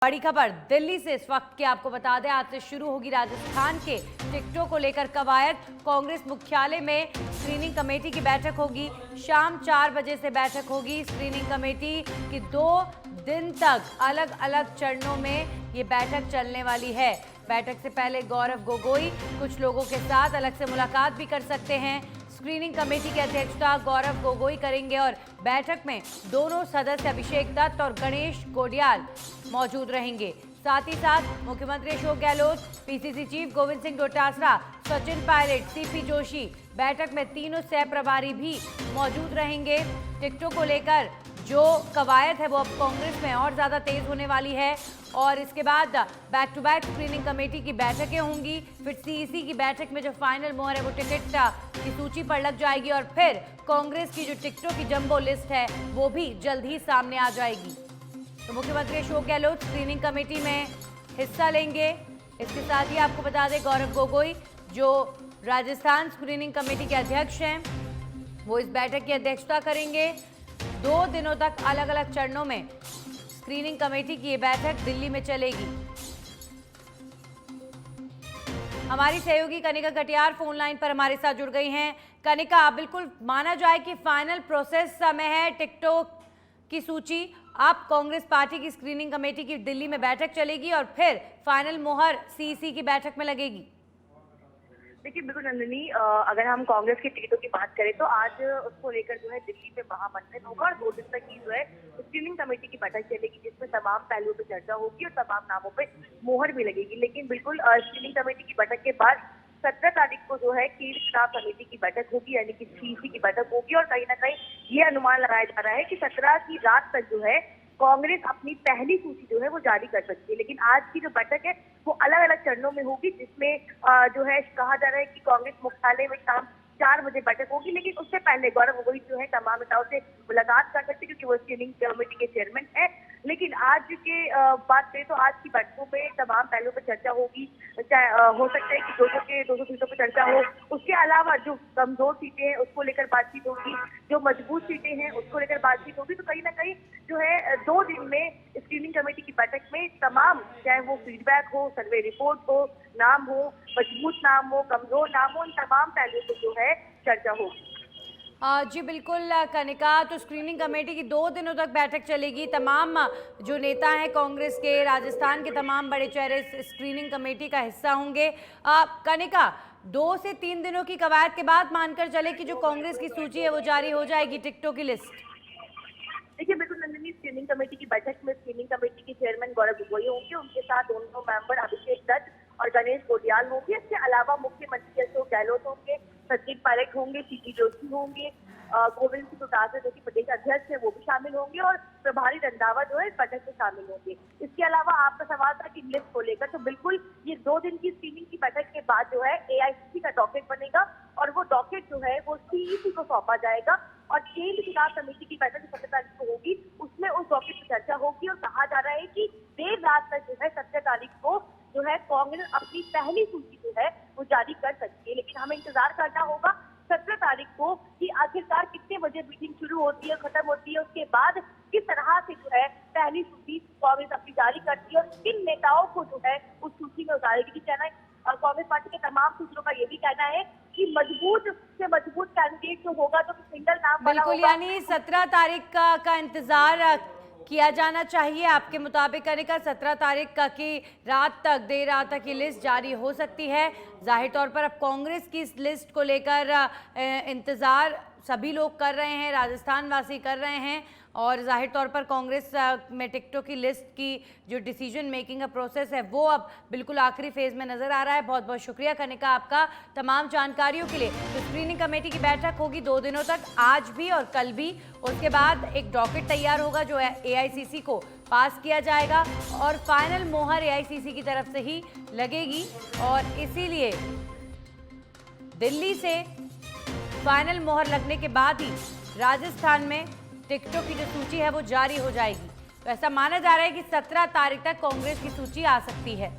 बड़ी खबर दिल्ली से इस वक्त की आपको बता दें, आज से शुरू होगी राजस्थान के टिकटों को लेकर कवायद। कांग्रेस मुख्यालय में स्क्रीनिंग कमेटी की बैठक होगी। शाम 4 बजे से बैठक होगी। स्क्रीनिंग कमेटी की 2 दिन तक अलग अलग चरणों में ये बैठक चलने वाली है। बैठक से पहले गौरव गोगोई कुछ लोगों के साथ अलग से मुलाकात भी कर सकते हैं। स्क्रीनिंग कमेटी की अध्यक्षता गौरव गोगोई करेंगे और बैठक में दोनों सदस्य अभिषेक दत्त और गणेश गोडियाल मौजूद रहेंगे। साथ ही साथ मुख्यमंत्री Ashok Gehlot, PCC chief Govind Singh Dotasra, Sachin Pilot, CP Joshi, बैठक में तीनों सह प्रभारी भी मौजूद रहेंगे। टिकटों को लेकर जो कवायद है वो अब कांग्रेस में और ज़्यादा तेज होने वाली है और इसके बाद back to back screening committee की बैठकें होंगी। फिर सीईसी की बैठक में जो फाइनल मोहर है वो टिकट की सूची पर लग जाएगी और फिर कांग्रेस की जो टिकटों की जंबो लिस्ट है वो भी जल्द ही सामने आ जाएगी। तो मुख्यमंत्री अशोक गहलोत स्क्रीनिंग कमेटी में हिस्सा लेंगे। इसके साथ ही आपको बता दें, गौरव गोगोई जो राजस्थान स्क्रीनिंग कमेटी के अध्यक्ष हैं वो इस बैठक की अध्यक्षता करेंगे। 2 दिनों तक अलग अलग चरणों में स्क्रीनिंग कमेटी की ये बैठक दिल्ली में चलेगी। हमारी सहयोगी कनिका कटियार फोन लाइन पर हमारे साथ जुड़ गई हैं। कनिका, बिल्कुल माना जाए कि फाइनल प्रोसेस में है टिकटॉक की सूची। आप कांग्रेस पार्टी की स्क्रीनिंग कमेटी की दिल्ली में बैठक चलेगी और फिर फाइनल मोहर सीईसी की बैठक में लगेगी। देखिए बिल्कुल नंदिनी, अगर हम कांग्रेस की टिकटों की बात करें तो आज उसको लेकर जो है दिल्ली में महामंथन होगा और 2 दिन तक की जो है स्क्रीनिंग कमेटी की बैठक चलेगी, जिसमें तमाम पहलुओं पर चर्चा होगी और तमाम नामों पे मोहर भी लगेगी। लेकिन बिल्कुल स्क्रीनिंग कमेटी की बैठक के बाद 17 तारीख को जो है केंद्रीय चुनाव समिति की बैठक होगी, यानी कि सीईसी की बैठक होगी और कहीं ना कहीं ये अनुमान लगाया जा रहा है कि 17 की रात तक जो है कांग्रेस अपनी पहली सूची जो है वो जारी कर सकती है। लेकिन आज की जो बैठक है वो अलग अलग चरणों में होगी, जिसमें जो है कहा जा रहा है कि कांग्रेस मुख्यालय में शाम 4 बजे बैठक होगी। लेकिन उससे पहले गौरव गोगोई जो है तमाम नेताओं से मुलाकात कर सकते क्योंकि वो स्क्रीनिंग कमेटी के चेयरमैन है। लेकिन आज के बात करें तो आज की बैठकों में तमाम पहलुओं पर चर्चा होगी। हो सकता है कि 200 सीटों पर चर्चा हो। उसके अलावा जो कमजोर सीटें हैं उसको लेकर बातचीत होगी, जो मजबूत सीटें हैं उसको लेकर बातचीत होगी। तो कहीं ना कहीं जो है 2 दिन में स्क्रीनिंग कमेटी की बैठक में तमाम, चाहे वो फीडबैक हो, सर्वे रिपोर्ट हो, नाम हो, मजबूत नाम हो, कमजोर नाम हो, इन तमाम पहलुओं पर जो है चर्चा होगी। जी बिल्कुल कनिका, तो स्क्रीनिंग कमेटी की 2 दिनों तक बैठक चलेगी। तमाम जो नेता हैं कांग्रेस के, राजस्थान के तमाम बड़े चेहरे स्क्रीनिंग कमेटी का हिस्सा होंगे। कनिका, 2 से 3 दिनों की कवायद के बाद मानकर चले कि जो कांग्रेस की सूची है वो जारी हो जाएगी, टिकटों की लिस्ट। देखिए बिल्कुल नंदिनी, स्क्रीनिंग कमेटी की बैठक में स्क्रीनिंग कमेटी के चेयरमैन गौरव गोगोई होंगे, उनके साथ दोनों मेंबर अभिषेक दत्त और गणेश गोडियाल होंगे। इसके अलावा मुख्यमंत्री अशोक गहलोत होंगे, सचिन पायलट होंगे, सीपी जोशी होंगे, गोविंद सिंह डोटासरा जो कि प्रदेश अध्यक्ष है वो भी शामिल होंगे और प्रभारी रंधावा जो है इस बैठक में शामिल होंगे। इसके अलावा आपका सवाल था कि लिस्ट को लेकर, तो बिल्कुल ये 2 दिन की स्क्रीनिंग की बैठक के बाद जो है एआईसीसी का डॉकेट बनेगा और वो डॉकेट जो है वो सीईसी को सौंपा जाएगा और केंद्रीय चुनाव समिति की बैठक 17 तारीख को होगी, उसमें उस डॉकेट पर चर्चा होगी। और कहा जा रहा है कि देर रात तक जो है 17 तारीख को जो है कांग्रेस अपनी पहली सूची जो है वो जारी कर सकती है। लेकिन हमें इंतजार करना होगा 17 तारीख को कि आखिरकार कितने बजे मीटिंग शुरू होती है, खत्म होती है, उसके बाद किस तरह से जो है पहली सूची कांग्रेस अपनी जारी करती है और किन नेताओं को जो है उस सूची में उतारेगी। कहना है कांग्रेस पार्टी के तमाम सूत्रों का ये भी कहना है कि मजबूत से मजबूत कैंडिडेट जो होगा तो सिंगल नाम वाला बिल्कुल, यानी 17 तारीख का इंतजार किया जाना चाहिए आपके मुताबिक। कनिका, 17 तारीख का की रात तक, देर रात तक ये लिस्ट जारी हो सकती है। जाहिर तौर पर अब कांग्रेस की इस लिस्ट को लेकर इंतज़ार सभी लोग कर रहे हैं, राजस्थान वासी कर रहे हैं और जाहिर तौर पर कांग्रेस में टिकटों की लिस्ट की जो डिसीजन मेकिंग का प्रोसेस है वो अब बिल्कुल आखिरी फेज़ में नज़र आ रहा है। बहुत बहुत शुक्रिया कनिका आपका तमाम जानकारियों के लिए। तो स्क्रीनिंग कमेटी की बैठक होगी 2 दिनों तक, आज भी और कल भी। उसके बाद एक डॉकेट तैयार होगा जो एआईसीसी को पास किया जाएगा और फाइनल मोहर एआईसीसी की तरफ से ही लगेगी और इसीलिए दिल्ली से फाइनल मोहर लगने के बाद ही राजस्थान में टिकटों की जो सूची है वो जारी हो जाएगी। तो ऐसा माना जा रहा है कि 17 तारीख तक कांग्रेस की सूची आ सकती है।